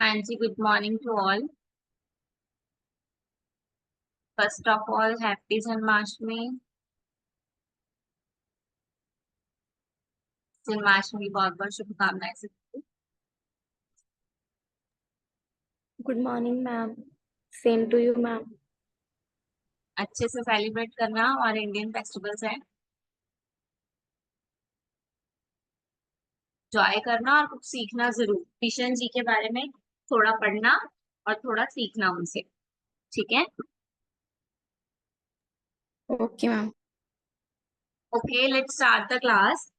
हाँ जी, good morning to all. First of all happy Janmashtami. Janmashtami की बहुत बहुत शुभकामनाएं सबको। Good morning ma'am. Same to you ma'am. अच्छे से सेलिब्रेट करना और इंडियन फेस्टिवल्स है, एंजॉय करना और कुछ सीखना जरूर। किशन जी के बारे में थोड़ा पढ़ना और थोड़ा सीखना उनसे। ठीक है। Okay ma'am. Okay, let's start the class.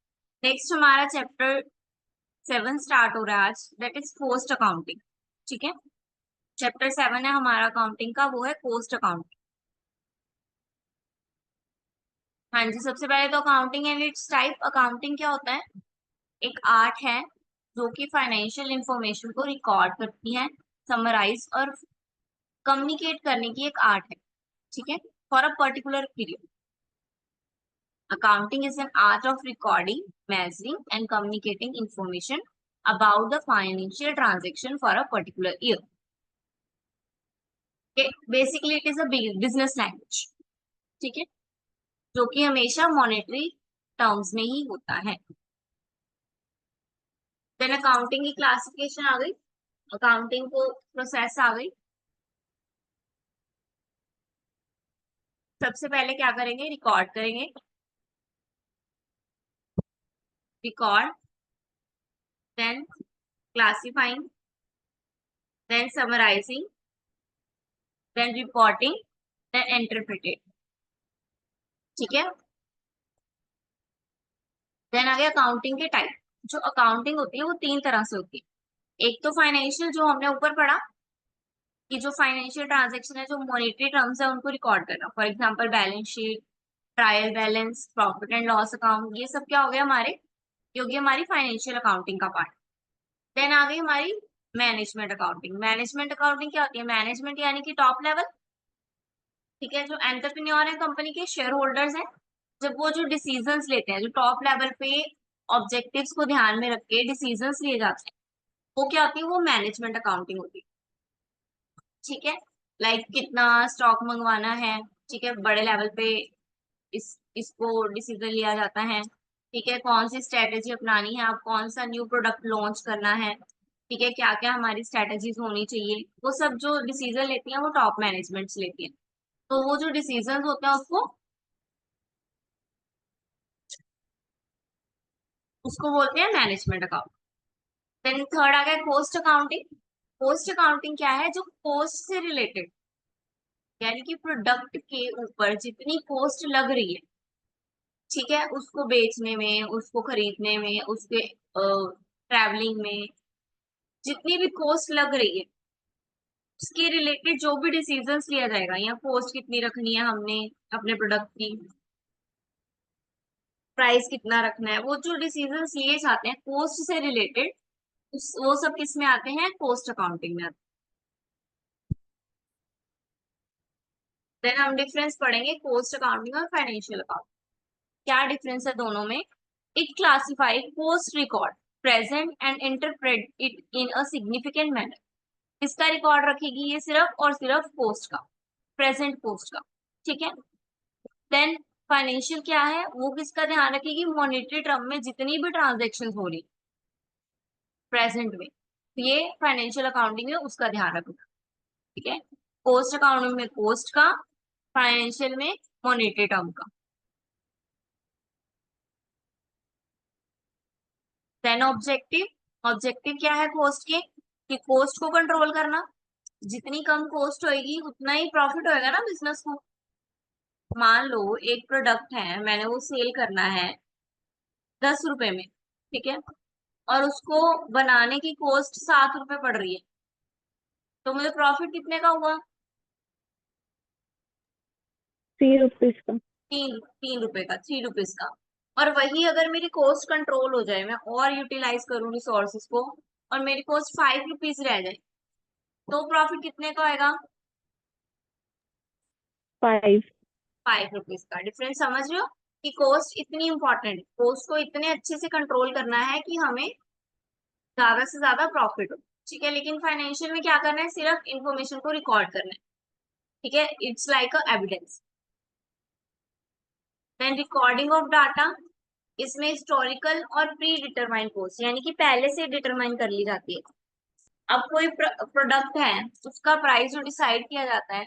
Next हमारा चैप्टर 7 स्टार्ट हो रहा है आज, दैट इज पोस्ट अकाउंटिंग। ठीक है। चैप्टर 7 है हमारा अकाउंटिंग का, वो है पोस्ट अकाउंटिंग। हाँ जी, सबसे पहले तो accounting and it's type. Accounting क्या होता है? एक आर्ट है जो कि फाइनेंशियल इंफॉर्मेशन को रिकॉर्ड करती है, समराइज और कम्युनिकेट करने की एक आर्ट है। ठीक है, for a particular period. Accounting is an art of recording, measuring and communicating information about the financial transaction for a particular year. Basically it is a business language. ठीक है, जो कि हमेशा मॉनेटरी टर्म्स में ही होता है। देन अकाउंटिंग की classification आ गई, अकाउंटिंग को प्रोसेस आ गई। सबसे पहले क्या करेंगे? रिकॉर्ड करेंगे। Record, then classifying, then summarizing, then reporting, then interpreted. ठीक है। देन आ गया अकाउंटिंग के टाइप। जो अकाउंटिंग होती है वो तीन तरह से होती है। एक तो फाइनेंशियल, जो हमने ऊपर पढ़ा कि जो फाइनेंशियल ट्रांजेक्शन है, जो मॉनेटरी टर्म्स है, उनको रिकॉर्ड करना। For example balance sheet, trial balance, profit and loss account, ये सब क्या हो गया हमारे? ये हो गया हमारी फाइनेंशियल अकाउंटिंग का पार्ट। देन आ गई हमारी मैनेजमेंट अकाउंटिंग। मैनेजमेंट अकाउंटिंग क्या होती है? मैनेजमेंट यानी कि टॉप लेवल। ठीक है, जो एंटरप्रेन्योर है, कंपनी के शेयर होल्डर्स हैं, जब वो जो डिसीजंस लेते हैं, जो टॉप लेवल पे ऑब्जेक्टिव्स को ध्यान में रख के डिसीजंस लिए जाते हैं, वो क्या होती है? वो मैनेजमेंट अकाउंटिंग होती है। ठीक है, लाइक कितना स्टॉक मंगवाना है। ठीक है, बड़े लेवल पे इसको डिसीजन लिया जाता है। ठीक है, कौन सी स्ट्रेटेजी अपनानी है, आप कौन सा न्यू प्रोडक्ट लॉन्च करना है। ठीक है, क्या क्या हमारी स्ट्रेटेजीज होनी चाहिए, वो सब जो डिसीजन लेती हैं वो टॉप मैनेजमेंट्स लेती हैं। तो वो जो डिसीजन होते हैं उसको उसको बोलते हैं मैनेजमेंट अकाउंट। देन थर्ड आ गया कॉस्ट अकाउंटिंग। कॉस्ट अकाउंटिंग क्या है? जो कॉस्ट से रिलेटेड, यानी कि प्रोडक्ट के ऊपर जितनी कॉस्ट लग रही है, ठीक है, उसको बेचने में, उसको खरीदने में, उसके ट्रैवलिंग में, जितनी भी कॉस्ट लग रही है, उसके रिलेटेड जो भी डिसीजंस लिया जाएगा, या कॉस्ट कितनी रखनी है हमने अपने प्रोडक्ट की, प्राइस कितना रखना है, वो जो डिसीजंस लिए जाते हैं कॉस्ट से रिलेटेड, वो सब किस में आते हैं? कॉस्ट अकाउंटिंग में आते हैं। देन हम डिफरेंस पढ़ेंगे कॉस्ट अकाउंटिंग और फाइनेंशियल अकाउंटिंग। क्या डिफरेंस है दोनों में? It classify cost record present and interpret it in a significant manner. किसका रिकॉर्ड रखेगी? ये सिर्फ और सिर्फ कॉस्ट का, प्रेजेंट कॉस्ट का। ठीक है। देन फाइनेंशियल क्या है? वो किसका ध्यान रखेगी? मॉनेटरी टर्म में जितनी भी ट्रांजेक्शन हो रही प्रेजेंट में, तो ये फाइनेंशियल अकाउंटिंग में उसका ध्यान रखना। ठीक है, कॉस्ट अकाउंटिंग में कॉस्ट का, फाइनेंशियल में मॉनेटरी टर्म का। Then objective. ऑब्जेक्टिव क्या है कॉस्ट के? कि कॉस्ट को कंट्रोल करना। जितनी कम कॉस्ट होगी उतना ही प्रॉफिट होएगा ना बिजनेस को। मान लो एक प्रोडक्ट है, मैंने वो सेल करना है 10 रुपए में। ठीक है, और उसको बनाने की कॉस्ट 7 रुपए पड़ रही है, तो मुझे प्रॉफिट कितने का हुआ? 3 रुपीज का। 3 रुपए का, 3 रुपीज का। और वही अगर मेरी कॉस्ट कंट्रोल हो जाए, मैं और यूटिलाइज करूँ रिसोर्सेज को, और मेरी कॉस्ट 5 रुपीज रह जाए, तो प्रॉफिट कितने का आएगा? 5। 5 रुपीज का। डिफरेंस समझ रहे हो? कि कॉस्ट इतनी इंपॉर्टेंट, कॉस्ट को इतने अच्छे से कंट्रोल करना है कि हमें ज्यादा से ज्यादा प्रॉफिट हो। ठीक है, लेकिन फाइनेंशियल में क्या करना है, सिर्फ इंफॉर्मेशन को रिकॉर्ड करना है, ठीक है, it's like a evidence. Then recording of data, इसमें हिस्टोरिकल और प्री डिटरमाइंड कॉस्ट यानी कि पहले से डिटरमाइन कर ली जाती है। अब कोई प्रोडक्ट है, उसका प्राइस जो डिसाइड किया जाता है,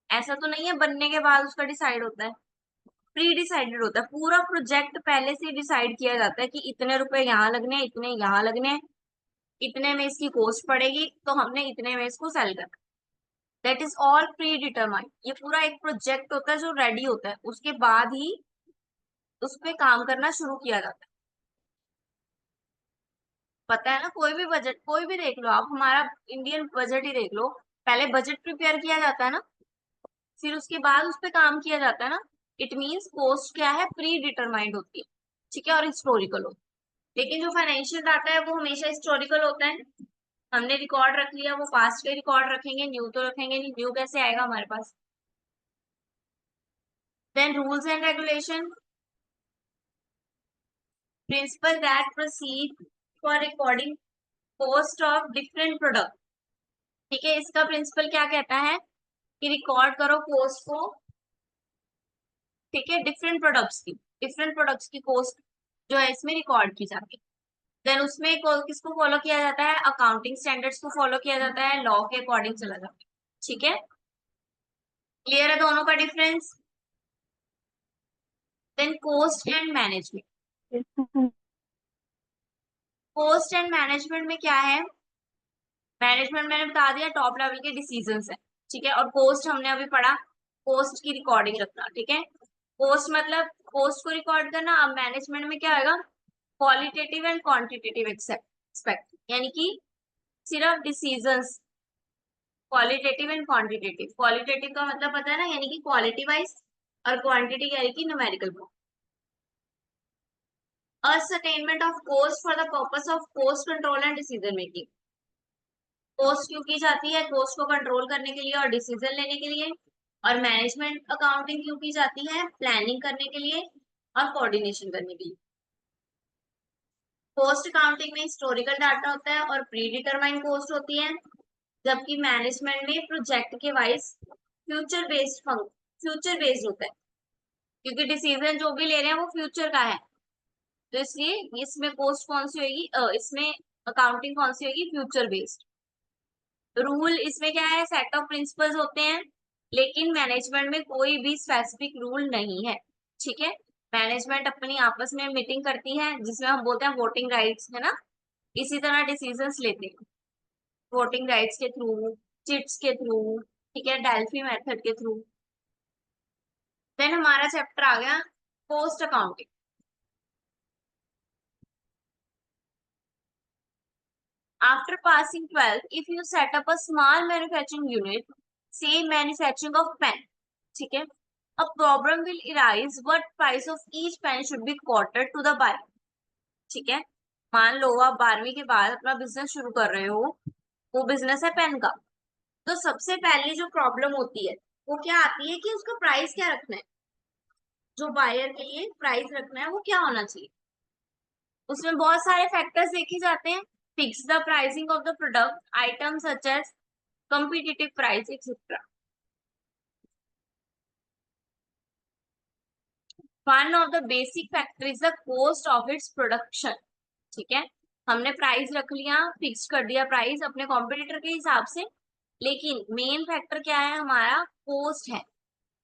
ऐसा तो नहीं है बनने के बाद उसका डिसाइड होता है, प्री डिसाइडेड होता है। पूरा प्रोजेक्ट पहले से डिसाइड किया जाता है कि इतने रुपए यहाँ लगने हैं, इतने यहाँ लगने हैं, इतने में इसकी कॉस्ट पड़ेगी, तो हमने इतने में इसको सेल करना। That is all pre determined. ये पूरा एक प्रोजेक्ट होता है जो रेडी होता है, उसके बाद ही उस पे काम करना शुरू किया जाता है। पता है ना, कोई भी बजट, कोई भी देख लो आप, हमारा इंडियन बजट ही देख लो, पहले बजट प्रिपेयर किया जाता है ना, फिर उसके बाद उस पे काम किया जाता है ना। इट मीन्स कॉस्ट क्या है, प्री डिटरमाइंड होती है, ठीक है, और हिस्टोरिकल होती है। लेकिन जो फाइनेंशियल डाटा है वो हमेशा हिस्टोरिकल होता है। हमने रिकॉर्ड रख लिया, वो पास्ट के रिकॉर्ड रखेंगे, न्यू तो रखेंगे नहीं, न्यू कैसे आएगा हमारे पास। Then rules and regulation, principle that proceed for recording cost of different product. ठीक है, इसका प्रिंसिपल क्या कहता है कि रिकॉर्ड करो कॉस्ट को, ठीक है, डिफरेंट प्रोडक्ट्स की कॉस्ट जो है इसमें रिकॉर्ड की जाती है। देन उसमें किसको फॉलो किया जाता है, अकाउंटिंग स्टैंडर्ड्स को फॉलो किया जाता है, लॉ के अकॉर्डिंग चला जाता है। ठीक है, क्लियर है दोनों का difference. Then cost and management, Yes, ma'am. Cost and management में क्या है, मैनेजमेंट मैंने बता दिया टॉप लेवल के डिसीजंस है, ठीक है, और कॉस्ट हमने अभी पढ़ा, कॉस्ट की रिकॉर्डिंग रखना, ठीक है। कॉस्ट मतलब कॉस्ट को रिकॉर्ड करना। अब मैनेजमेंट में क्या होगा, क्वालिटेटिव एंड क्वांटिटेटिव एक्सपेक्ट, यानी कि सिर्फ decisions, qualitative and quantitative. Qualitative का मतलब पता है ना, यानी कि क्वालिटी वाइज, और क्वांटिटी यानी कि numerical. Ascertainment of cost for the purpose of cost control and decision making. Cost क्यों की जाती है, कॉस्ट को कंट्रोल करने के लिए और डिसीजन लेने के लिए। और मैनेजमेंट अकाउंटिंग क्यों की जाती है, प्लानिंग करने के लिए और कोऑर्डिनेशन करने के लिए। कॉस्ट अकाउंटिंग में हिस्टोरिकल डाटा होता है और प्री डिटरमाइंड कॉस्ट होती है, जबकि मैनेजमेंट में प्रोजेक्ट के वाइज फ्यूचर बेस्ड होता है, क्योंकि डिसीजन जो भी ले रहे हैं वो फ्यूचर का है, तो इसलिए इसमें कॉस्ट कौन सी होगी, इसमें अकाउंटिंग कौन सी होगी, फ्यूचर बेस्ड। रूल इसमें क्या है, सेट ऑफ प्रिंसिपल्स होते हैं, लेकिन मैनेजमेंट में कोई भी स्पेसिफिक रूल नहीं है, ठीक है। मैनेजमेंट अपनी आपस में मीटिंग करती है, जिसमें हम बोलते हैं वोटिंग राइट्स, है ना, इसी तरह डिसीजंस लेते हैं वोटिंग राइट्स के थ्रू, चिट्स के थ्रू, ठीक है, डेल्फी मेथड के थ्रू। देन हमारा चैप्टर आ गया cost accounting. After passing 12th, if you set up a small manufacturing unit, say manufacturing of pen, ठीक है, a problem will arise what price of each pen should be quoted to the buyer, ठीक है। मान लो आप 12वीं के बाद अपना बिजनेस शुरू कर रहे हो, वो बिजनेस है पेन का, तो सबसे पहले जो प्रॉब्लम होती है वो क्या आती है कि उसका प्राइस क्या रखना है, जो बायर के लिए प्राइस रखना है वो क्या होना चाहिए। उसमें बहुत सारे फैक्टर्स देखे जाते हैं, fix the pricing of the product item such as competitive price etc. One of the basic factor is the cost of its production, ठीक है। हमने प्राइस रख लिया, फिक्स कर दिया प्राइस अपने कॉम्पिटिटर के हिसाब से, लेकिन मेन फैक्टर क्या है हमारा, कॉस्ट है।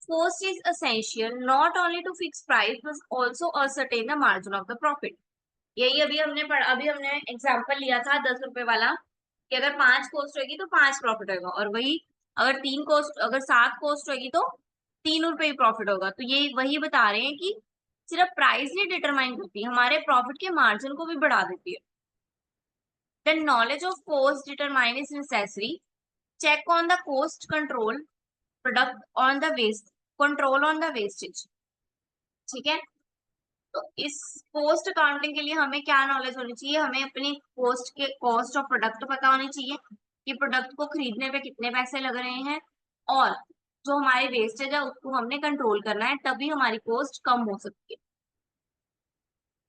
Cost is essential not only to fix price but also ascertain the margin of the profit. यही अभी हमने पढ़ा, अभी हमने एग्जाम्पल लिया था 10 रुपए वाला, कि अगर 5 कॉस्ट होगी तो 5 प्रॉफिट होगा, और वही अगर 3 कॉस्ट, अगर 7 कॉस्ट होगी तो 3 रुपए ही प्रॉफिट होगा। तो ये वही बता रहे हैं कि सिर्फ प्राइस नहीं डिटरमाइन करती, हमारे प्रॉफिट के मार्जिन को भी बढ़ा देती है। Then knowledge of cost determine is necessary, check on the cost control product on the waste, control on the wastage, ठीक है। तो इस कॉस्ट अकाउंटिंग के लिए हमें क्या नॉलेज होनी चाहिए, हमें अपनी कॉस्ट ऑफ प्रोडक्ट पता होनी चाहिए कि प्रोडक्ट को खरीदने पे कितने पैसे लग रहे हैं, और जो हमारी वेस्टेज है उसको हमने कंट्रोल करना है, तभी हमारी कॉस्ट कम हो सकती है।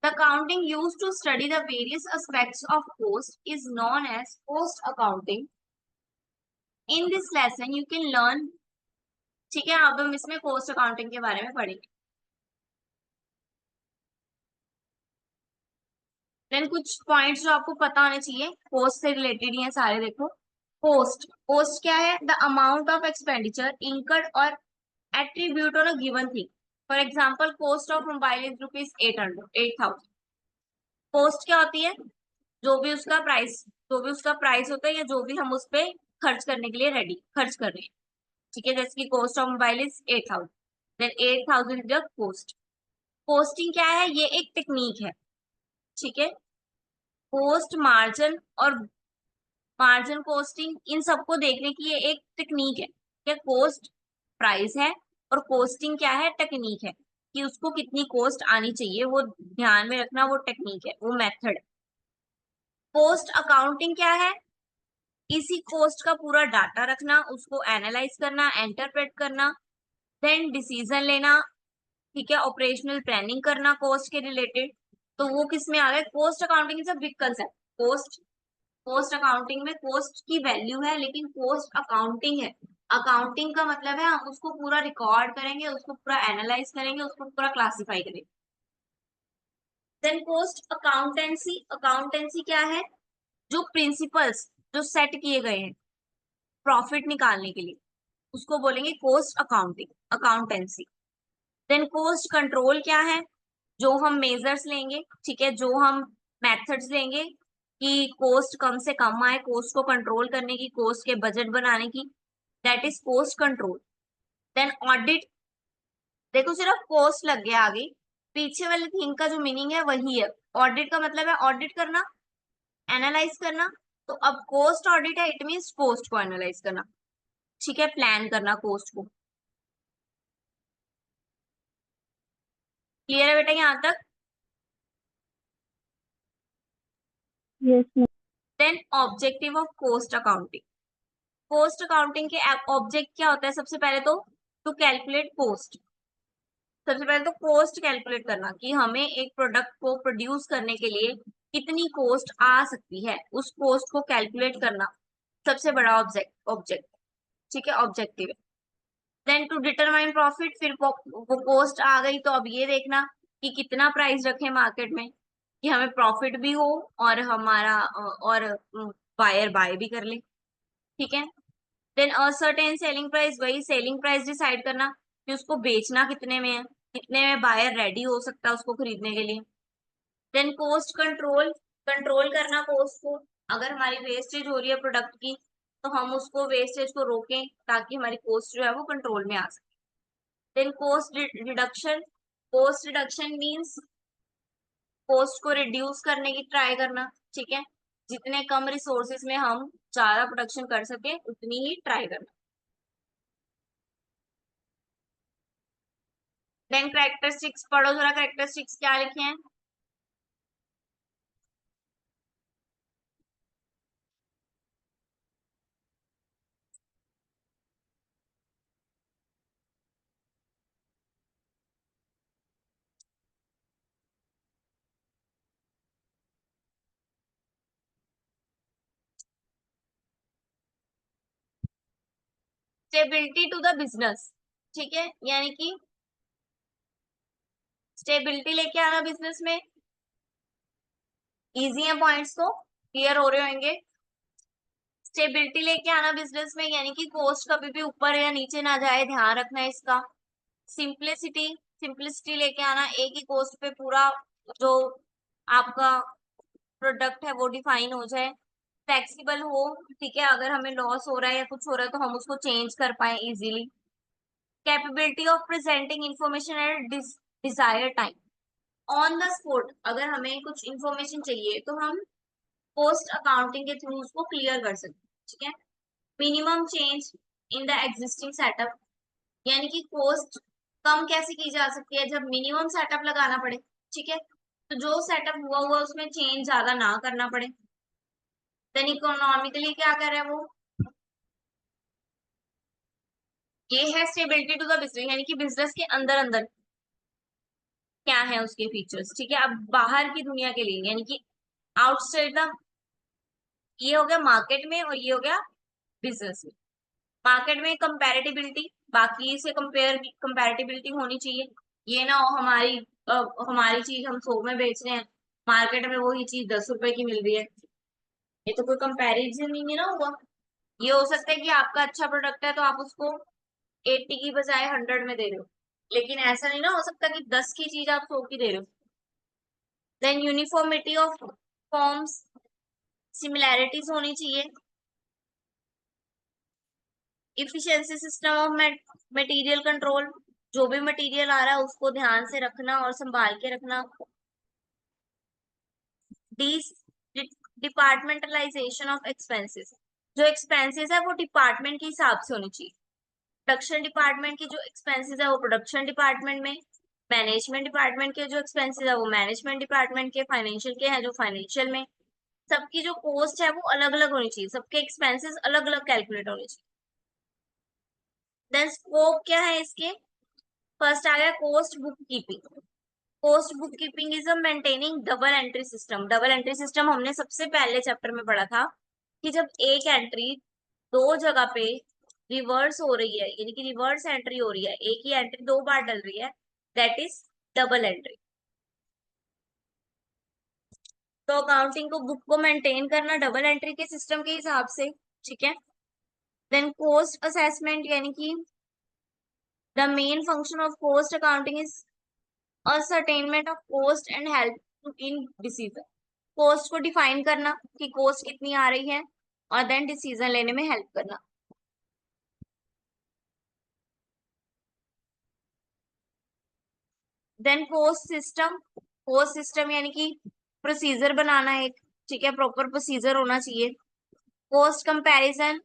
The accounting used to study the various aspects of cost is known as cost accounting. In this lesson, you can learn, ठीक है, अब हम इसमें cost accounting के बारे में पढ़ेंगे. देन कुछ पॉइंट्स जो आपको पता होने चाहिए cost से रिलेटेड ही हैं सारे. देखो, cost क्या है? The amount of expenditure incurred or attribute on a given thing. For example, cost of mobile is rupees 8,000. cost क्या होती है? जो भी उसका प्राइस होता है या जो भी हम उस पे खर्च करने के लिए खर्च कर रहे हैं. ठीक है, जैसे कि cost of mobile is 8,000, then 8,000 is the cost. Costing क्या है? ये एक टेक्निक है. ठीक है, कोस्ट, मार्जिन और मार्जिन कोस्टिंग, इन सबको देखने की ये एक टेक्निक है. क्या कोस्ट प्राइस है और कोस्टिंग क्या है? टेक्निक है कि उसको कितनी कोस्ट आनी चाहिए, वो ध्यान में रखना, वो टेक्निक है, वो मेथड. कोस्ट अकाउंटिंग क्या है? इसी कोस्ट का पूरा डाटा रखना, उसको एनालाइज करना, इंटरप्रेट करना, देन डिसीजन लेना. ठीक है, ऑपरेशनल प्लानिंग करना कोस्ट के रिलेटेड. तो वो किस में आ गया? Cost accounting is a big concept. Cost accounting में कोस्ट की वैल्यू है, लेकिन कोस्ट अकाउंटिंग है. अकाउंटिंग का मतलब है हम उसको पूरा रिकॉर्ड करेंगे, उसको पूरा एनालाइज करेंगे, उसको पूरा क्लासिफाई करेंगे. देन कोस्ट अकाउंटेंसी क्या है? जो प्रिंसिपल्स जो सेट किए गए हैं प्रॉफिट निकालने के लिए, उसको बोलेंगे cost accountancy. Then cost control क्या है? जो हम मेजर्स लेंगे, ठीक है, जो हम मेथड्स लेंगे कि कोस्ट कम से कम आए, कोस्ट को कंट्रोल करने की, कोस्ट के बजट बनाने की, that is cost control. Then audit. देखो, सिर्फ कोस्ट लग गया आगे, पीछे वाले थिंग का जो मीनिंग है वही है. ऑडिट का मतलब है ऑडिट करना, एनालाइज करना. तो अब कोस्ट ऑडिट है, इट मीन्स कोस्ट को एनालाइज करना. ठीक है, प्लान करना कोस्ट को. क्लियर है बेटा यहाँ तक? Yes, ma'am. Then objective of cost accounting. Cost accounting के ऑब्जेक्ट क्या होता है? सबसे पहले तो टू कैलकुलेट कोस्ट. सबसे पहले तो कोस्ट कैलकुलेट करना कि हमें एक प्रोडक्ट को प्रोड्यूस करने के लिए कितनी कोस्ट आ सकती है, उस कोस्ट को कैलकुलेट करना सबसे बड़ा ऑब्जेक्ट. ठीक है, ऑब्जेक्टिव है. Then to determine profit. फिर वो कोस्ट आ गई तो अब ये देखना कि कितना प्राइस रखे मार्केट में कि हमें प्रॉफिट भी हो और हमारा और बायर बाय भी कर ले. ठीक है. देन सर्टेन सेलिंग प्राइस, वही सेलिंग प्राइस डिसाइड करना कि उसको बेचना कितने में है, कितने में बायर रेडी हो सकता है उसको खरीदने के लिए. देन कोस्ट कंट्रोल करना कोस्ट को. अगर हमारी वेस्टेज हो रही है प्रोडक्ट की, तो हम उसको वेस्टेज को रोकें ताकि हमारी कोस्ट जो है वो कंट्रोल में आ सके. Then cost reduction means cost को रिड्यूस करने की ट्राई करना. ठीक है, जितने कम रिसोर्सेज में हम ज्यादा प्रोडक्शन कर सके उतनी ही ट्राई करना. देन कैरेक्टरिस्टिक्स पढ़ो जरा. कैरेक्टरिस्टिक्स क्या लिखे हैं? Stability to the business. ठीक है, यानी कि स्टेबिलिटी लेके आना बिजनेस में. इजी है पॉइंट्स, तो क्लियर हो रहे होंगे. स्टेबिलिटी लेके आना बिजनेस में यानी कि कॉस्ट कभी भी ऊपर या नीचे ना जाए, ध्यान रखना है इसका. सिंप्लिसिटी लेके आना, एक ही कॉस्ट पे पूरा जो आपका प्रोडक्ट है वो डिफाइन हो जाए. फ्लेक्सिबल हो, ठीक है, अगर हमें लॉस हो रहा है या कुछ हो रहा है तो हम उसको चेंज कर पाए easily. Capability of presenting information at desire time. On the spot अगर हमें कुछ इंफॉर्मेशन चाहिए तो हम पोस्ट अकाउंटिंग के थ्रू उसको क्लियर कर सकते हैं. ठीक है. Minimum change in the existing setup, यानी कि कॉस्ट कम कैसे की जा सकती है? जब मिनिमम सेटअप लगाना पड़े. ठीक है, तो जो सेटअप हुआ हुआ उसमें चेंज ज्यादा ना करना पड़े. देन इकोनॉमिकली क्या कर रहा है वो? ये है स्टेबिलिटी टू द बिजनेस, यानी कि बिजनेस के अंदर अंदर क्या है उसके फीचर्स, ठीक है। अब बाहर की दुनिया के लिए, यानी कि आउटसाइड द, ये हो गया मार्केट में और ये हो गया बिजनेस में। मार्केट में कंपैरेटिबिलिटी, बाकी से कंपैरेटिबिलिटी होनी चाहिए। ये ना हो हमारी चीज हम 100 में बेच रहे हैं, मार्केट में वही चीज 10 रुपए की मिल रही है, ये तो कोई कंपैरिजन ही नहीं ना होगा। ये हो सकता है कि आपका अच्छा प्रोडक्ट है तो आप उसको 80 की बजाय 100 में दे रहे हो, लेकिन ऐसा नहीं ना हो सकता कि 10 की चीज आप 100 की दे रहे हो। Then uniformity of forms, similarities होनी चाहिए। Efficiency system of material control, जो भी मटेरियल आ रहा है उसको ध्यान से रखना और संभाल के रखना। डी डिपार्टमेंटलाइजेशन ऑफ एक्सपेंसेस, जो एक्सपेंसेस है वो डिपार्टमेंट के हिसाब से होनी चाहिए। प्रोडक्शन डिपार्टमेंट की जो एक्सपेंसेस है वो प्रोडक्शन डिपार्टमेंट में, मैनेजमेंट डिपार्टमेंट के जो एक्सपेंसेस है वो मैनेजमेंट डिपार्टमेंट के, फाइनेंशियल के हैं जो फाइनेंशियल में। सबकी जो कॉस्ट है वो अलग अलग होनी चाहिए, सबके एक्सपेंसेस अलग अलग कैलकुलेट होने चाहिए। देन स्कोप क्या है इसके, फर्स्ट आ गया cost book keeping. Cost book keeping is a maintaining double entry system. Double entry system हमने सबसे पहले चैप्टर में पढ़ा था कि जब एक एंट्री दो जगह पे रिवर्स हो रही है, यानी कि रिवर्स एंट्री हो रही है, एक ही एंट्री दो बार डल रही है, दैट इज डबल एंट्री। तो अकाउंटिंग को, बुक को मेंटेन करना डबल एंट्री के सिस्टम के हिसाब से, ठीक है। देन कॉस्ट असेसमेंट, यानी कि the main function of cost accounting is ascertainment of cost and help in decision. Cost को डिफाइन करना कि कॉस्ट कितनी आ रही है, और देन डिसीजन लेने में हेल्प करना। देन कॉस्ट सिस्टम यानी कि प्रोसीजर बनाना एक, ठीक है, प्रॉपर प्रोसीजर होना चाहिए। कॉस्ट कंपैरिजन,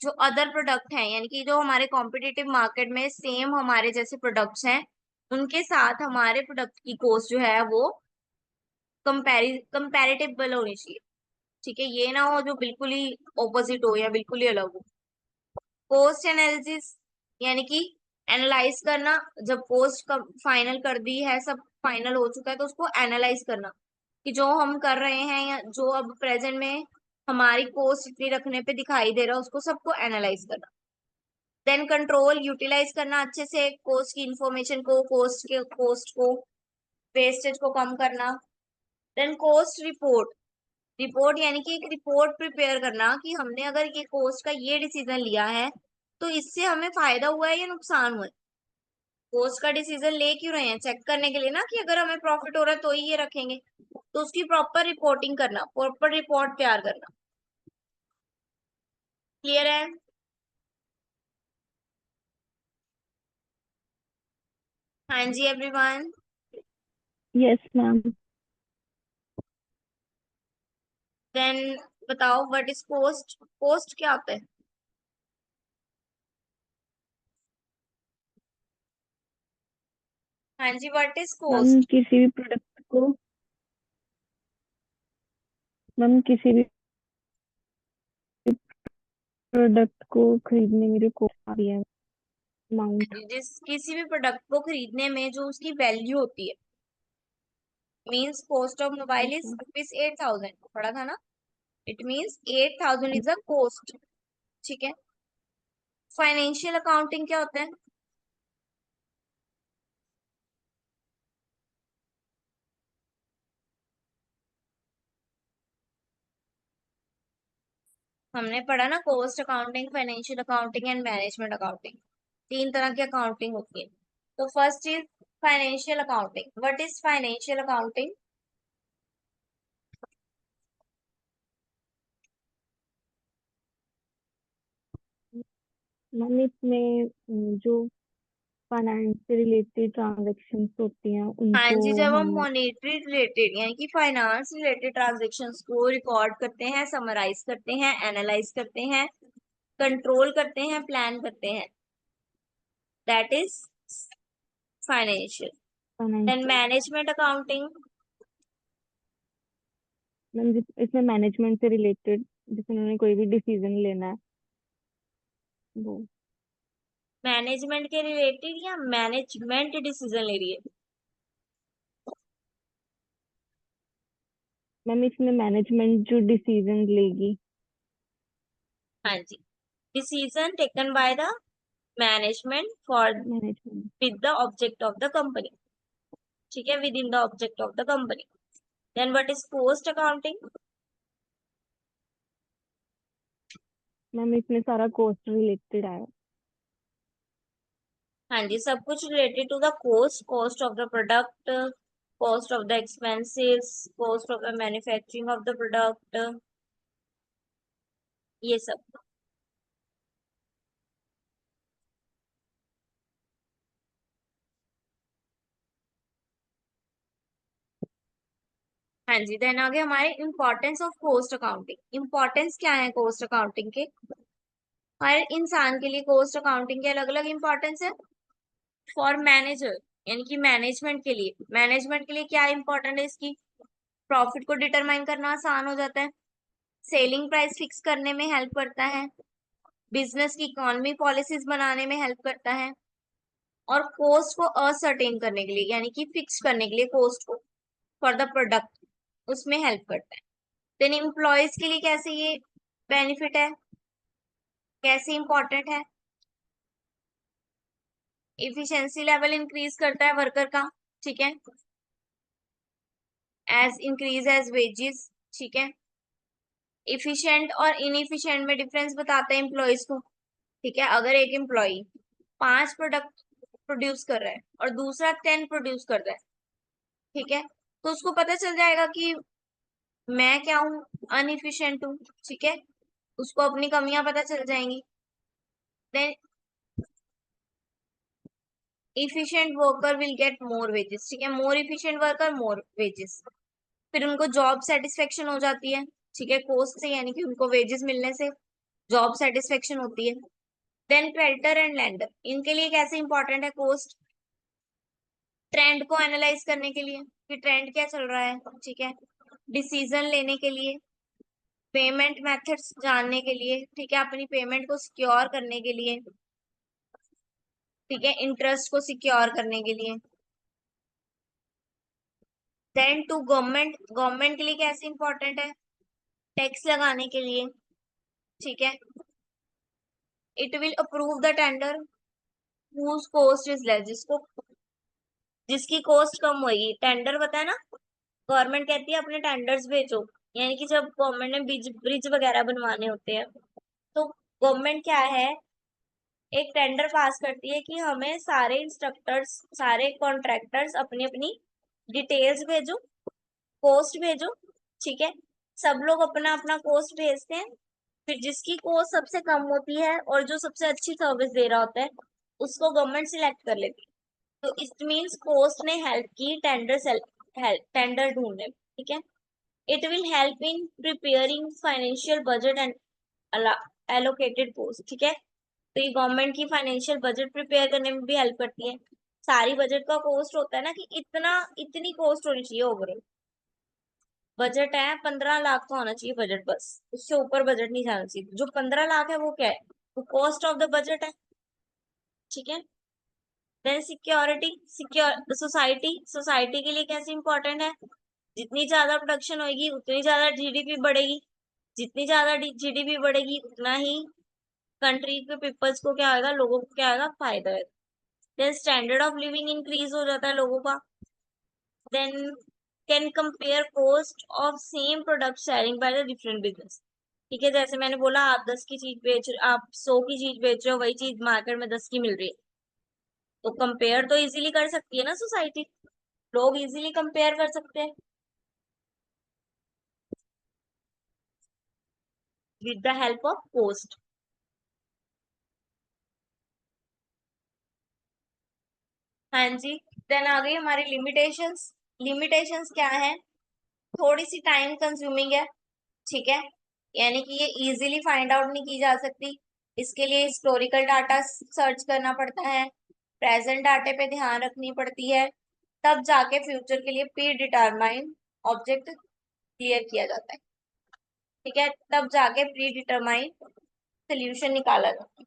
जो अदर प्रोडक्ट हैं, यानी कि जो हमारे कॉम्पिटिटिव मार्केट में सेम हमारे जैसे प्रोडक्ट्स हैं, उनके साथ हमारे प्रोडक्ट की कॉस्ट जो है वो कंपैरेटिबल होनी चाहिए, ठीक है। ये ना हो जो बिल्कुल ही ऑपोजिट हो या बिल्कुल ही अलग हो। कॉस्ट एनालिसिस, यानी कि एनालाइज करना, जब कॉस्ट फाइनल कर दी है, सब फाइनल हो चुका है, तो उसको एनालाइज करना कि जो हम कर रहे हैं या जो अब प्रेजेंट में हमारी कॉस्ट इतनी रखने पे दिखाई दे रहा है, उसको सबको एनालाइज करना। देन कंट्रोल, यूटिलाइज करना अच्छे से कॉस्ट की इंफॉर्मेशन को, कॉस्ट को, वेस्टेज को कम करना। देन कॉस्ट रिपोर्ट, रिपोर्ट यानी कि एक रिपोर्ट प्रिपेयर करना कि हमने अगर ये कॉस्ट का ये डिसीजन लिया है तो इससे हमें फायदा हुआ है या नुकसान हुआ है। कॉस्ट का डिसीजन ले क्यों रहे हैं, चेक करने के लिए ना, कि अगर हमें प्रॉफिट हो रहा है तो ही ये रखेंगे, तो उसकी प्रॉपर रिपोर्टिंग करना, प्रॉपर रिपोर्ट तैयार करना। क्लियर है? हाँ जी एवरीवन। Yes, ma'am. देन बताओ व्हाट इज कॉस्ट, कॉस्ट क्या होता है? हाँ जी, व्हाट इज मैम कॉस्ट? किसी भी प्रोडक्ट को खरीदने में जो कॉस्ट आ रही है, अमाउंट। जिस किसी भी प्रोडक्ट को खरीदने में जो उसकी वैल्यू होती है, means cost of mobile is ₹8,000, पढ़ा था ना, it means 8,000 is a cost, ठीक है। फाइनेंशियल अकाउंटिंग क्या होता है? हमने पढ़ा ना, cost accounting, financial accounting and management accounting, तीन तरह की अकाउंटिंग होती है। तो first is financial accounting. What is financial accounting? Ma'am इसमें जो फाइनेंस से रिलेटेड ट्रांजैक्शंस होती हैं हाँ उनको जी, जब हम हम मॉनेटरी रिलेटेड यानी कि फाइनेंस रिलेटेड ट्रांजेक्शन्स को रिकॉर्ड करते हैं, समराइज करते हैं, एनालाइज करते हैं, कंट्रोल करते हैं, प्लान करते हैं, that is financial. Then financial. Management accounting, ma'am इसमें मैनेजमेंट से रिलेटेड, जिसमें उन्होंने कोई भी डिसीजन लेना है वो। मैनेजमेंट के रिलेटेड या मैनेजमेंट डिसीजन ले रही है? मैम इसमें मैनेजमेंट जो डिसीजन लेगी। हाँ जी, decision taken by the management for management. With the object of the company. ठीक है, with in the object of the company. Then what is cost accounting? Ma'am इसमें सारा कॉस्ट रिलेटेड है। हाँ जी, सब कुछ related to the cost, cost of the product, cost of the expenses, cost of the manufacturing of the product, ये सब। हाँ जी, देन आगे हमारे importance of cost accounting. Importance क्या है कॉस्ट अकाउंटिंग के? हर इंसान के लिए कॉस्ट अकाउंटिंग के अलग अलग इम्पोर्टेंस है। फॉर मैनेजर, यानी कि मैनेजमेंट के लिए क्या इंपॉर्टेंट है इसकी? प्रॉफिट को डिटरमाइन करना आसान हो जाता है, सेलिंग प्राइस फिक्स करने में हेल्प करता है, बिजनेस की इकोनॉमी पॉलिसीज बनाने में हेल्प करता है, और कॉस्ट को असर्टेन करने के लिए, यानी कि फिक्स करने के लिए कॉस्ट को फॉर द प्रोडक्ट, उसमें हेल्प करता है। देन एम्प्लॉयज के लिए कैसे ये बेनिफिट है, कैसे इंपॉर्टेंट है? इफिशिएंसी लेवल इंक्रीज करता है वर्कर का, ठीक है, एज इंक्रीज एज वेजेस, ठीक है। इफिशिएंट और इनइफिशिएंट में डिफरेंस बताता है एम्प्लॉयज को, ठीक है। अगर एक एम्प्लॉय 5 प्रोडक्ट प्रोड्यूस कर रहा है और दूसरा 10 प्रोड्यूस कर रहा है, ठीक है, तो उसको पता चल जाएगा कि मैं क्या हूँ, अनइफिशिएंट हूँ, ठीक है, उसको अपनी कमियां पता चल जाएंगी। Then efficient worker will get more wages, ठीक है, more efficient worker more wages, फिर उनको जॉब सेटिस्फेक्शन हो जाती है, ठीक है, कॉस्ट से, यानी कि उनको वेजेस मिलने से जॉब सेटिस्फेक्शन होती है। देन क्रेडिटर एंड लेंडर, इनके लिए कैसे इंपॉर्टेंट है कॉस्ट? ट्रेंड को एनालाइज करने के लिए कि ट्रेंड क्या चल रहा है, ठीक है, डिसीजन लेने के लिए, पेमेंट मेथड्स जानने के लिए, ठीक है, अपनी पेमेंट को सिक्योर करने के लिए, ठीक है, इंटरेस्ट को सिक्योर करने के लिए। देन टू गवर्नमेंट, गवर्नमेंट के लिए कैसे इंपॉर्टेंट है? टैक्स लगाने के लिए, ठीक है। It will approve the tender whose cost is less, जिसकी कॉस्ट कम होगी। टेंडर पता है ना, गवर्नमेंट कहती है अपने टेंडर्स भेजो, यानी कि जब गवर्नमेंट ने ब्रिज ब्रिज वगैरह बनवाने होते हैं, तो गवर्नमेंट क्या है, एक टेंडर पास करती है कि हमें सारे इंस्ट्रक्टर्स, सारे कॉन्ट्रैक्टर्स अपनी अपनी डिटेल्स भेजो, कॉस्ट भेजो, ठीक है। सब लोग अपना अपना कॉस्ट भेजते हैं, फिर जिसकी कॉस्ट सबसे कम होती है और जो सबसे अच्छी सर्विस दे रहा होता है, उसको गवर्नमेंट सिलेक्ट कर लेती है। तो इट मीन्स कोस्ट ने हेल्प की टेंडर ढूंढने में, ठीक है। It will help in preparing financial budget and allocated cost, ठीक है। तो ये गवर्नमेंट की फाइनेंशियल बजट प्रिपेयर करने में भी हेल्प करती है। सारी बजट का कॉस्ट होता है ना कि इतना, इतनी कॉस्ट होनी चाहिए ओवरऑल। बजट है 15 लाख का होना चाहिए बजट, बस उससे ऊपर बजट नहीं जाना चाहिए। जो 15 लाख है वो क्या है, वो कॉस्ट ऑफ द बजट है, ठीक है। Then security, secure society, society के लिए कैसे इंपॉर्टेंट है? जितनी ज्यादा प्रोडक्शन होगी उतनी ज्यादा जीडीपी बढ़ेगी, जितनी ज्यादा जीडीपी बढ़ेगी उतना ही कंट्री के पीपल्स को क्या होगा, लोगों को क्या होगा, फायदा है। Then standard of living increase हो जाता है लोगों का। Then can compare cost of same product sharing by the different business, ठीक है। जैसे मैंने बोला, आप 10 की चीज बेच, आप 100 की चीज बेच रहे हो, वही चीज मार्केट में 10 की मिल रही है, तो कंपेयर तो इजीली कर सकती है ना सोसाइटी, लोग इजीली कंपेयर कर सकते हैं with the help of cost. हाँ जी, देन आ गई हमारी लिमिटेशंस। लिमिटेशंस क्या है? थोड़ी सी टाइम कंज्यूमिंग है, ठीक है, यानी कि ये इजीली फाइंड आउट नहीं की जा सकती, इसके लिए हिस्टोरिकल डाटा सर्च करना पड़ता है, प्रेजेंट डाटे पे ध्यान रखनी पड़ती है, तब जाके फ्यूचर के लिए प्री डिटरमाइन ऑब्जेक्ट क्लियर किया जाता है, ठीक है, तब जाके प्री डिटरमाइन सोल्यूशन निकाला जाता है।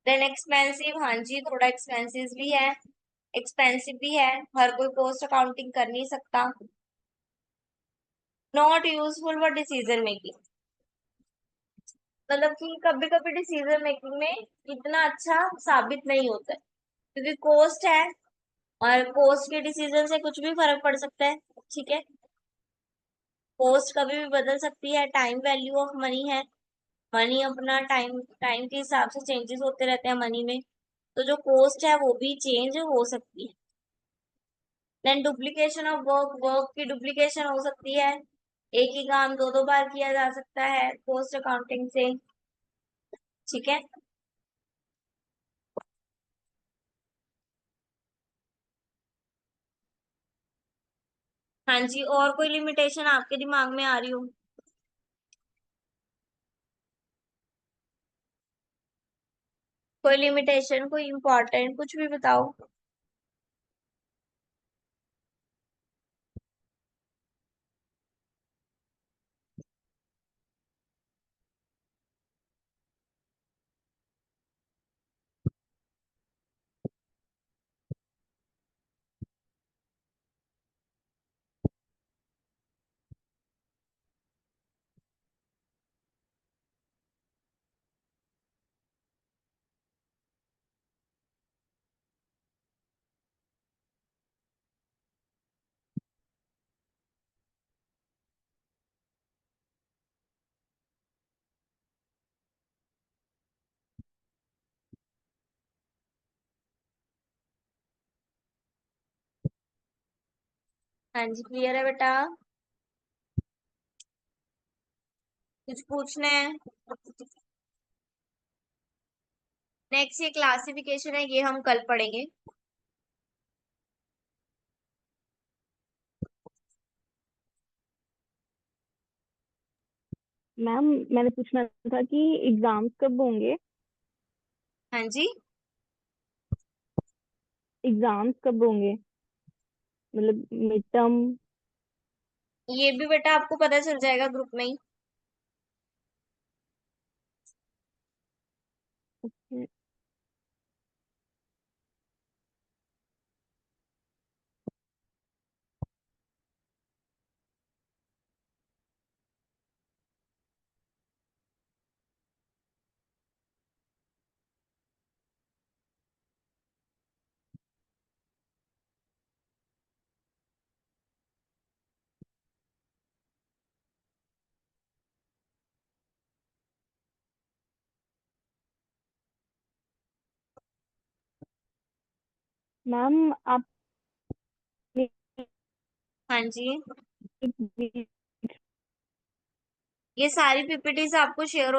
देन एक्सपेंसिव, हाँ जी, थोड़ा एक्सपेंसिव भी है, एक्सपेंसिव भी है, हर कोई कॉस्ट अकाउंटिंग कर नहीं सकता। Not useful for decision making, मतलब कि कभी कभी डिसीजन मेकिंग में इतना अच्छा साबित नहीं होता है, क्योंकि कॉस्ट है, और कॉस्ट के डिसीजन से कुछ भी फर्क पड़ सकता है। ठीक है, कॉस्ट कभी भी बदल सकती है, टाइम वैल्यू ऑफ मनी है, मनी अपना टाइम टाइम के हिसाब से चेंजेस होते रहते हैं मनी में, तो जो कॉस्ट है वो भी चेंज हो सकती है। Then duplication of work, work की डुप्लीकेशन हो सकती है, एक ही काम दो दो बार किया जा सकता है कॉस्ट अकाउंटिंग से। ठीक है, हाँ जी, और कोई लिमिटेशन आपके दिमाग में आ रही हो? कोई लिमिटेशन, कोई इम्पोर्टेंट, कुछ भी बताओ। हाँ जी, क्लियर है बेटा? कुछ पूछना है? नेक्स्ट ये क्लासिफिकेशन है, ये हम कल पढ़ेंगे। मैम, मैंने पूछना था कि एग्जाम्स कब होंगे? हाँ जी, एग्जाम्स कब होंगे, मतलब मिड टर्म? ये भी बेटा आपको पता चल जाएगा ग्रुप में ही। मैम आप हाँ जी, ये सारी पीपीटीज आपको शेयर हो